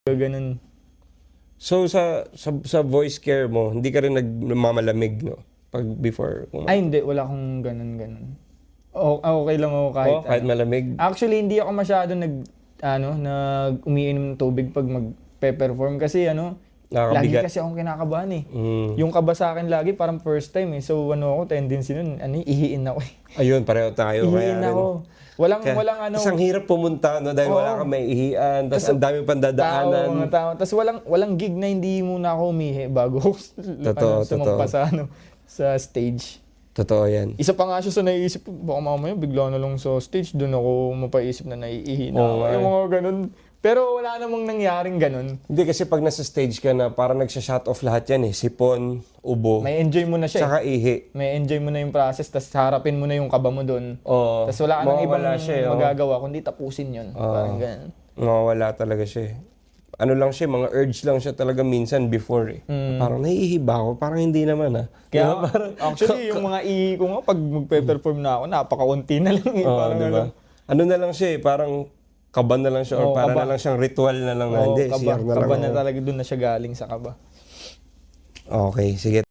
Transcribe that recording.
Ganun. So sa voice care mo, hindi ka rin nagmamalamig, no? Pag before Ay, hindi. Wala akong ganun. Okay lang ako kahit kahit malamig. Actually, hindi ako masyado umiinom ng tubig pag magpe-perform kasi lagi Nakakabigat. kasi akong kinakabahan eh. Mm. Yung kaba sa akin lagi parang first time eh. So tendency nun, ihiin ako eh. Ayun, pareho tayo. Ihiin ako. Walang Tas ang hirap pumunta, no? Dahil wala kang may ihian, tas ang dami pang dadaanan. mga tao. Tapos walang gig na hindi muna ako umihi bago sumampa sa stage. Totoo yan. Isa pa nga siya sa naiisip ko, baka mamaya bigla na lang sa stage, doon ako mapaisip na naiihi na ako. Yung mga ganun. Pero wala namang nangyaring ganun. Hindi kasi pag nasa stage ka na, parang nagsha-shut off lahat yan eh. Sipon, ubo, May enjoy mo na siya saka ihi. May enjoy mo na yung process, tapos harapin mo na yung kaba mo doon. Oo. Tapos wala ka nang ibang Mawawala siya, magagawa, kundi tapusin yun. Parang ganun. Mawawala talaga siya eh. Ano lang siya, mga urge lang siya talaga minsan before eh. Parang naiihi ba ako? Parang hindi naman ah. Kaya actually, yung mga ihi ko nga, pag magpe-perform na ako, napakaunti na lang eh. Parang diba? Ano na lang siya eh, parang kaba na lang siya or para na lang siyang ritual na lang na hindi, CR na lang kaba ako. na talaga, doon na siya galing sa kaba. Okay, sige.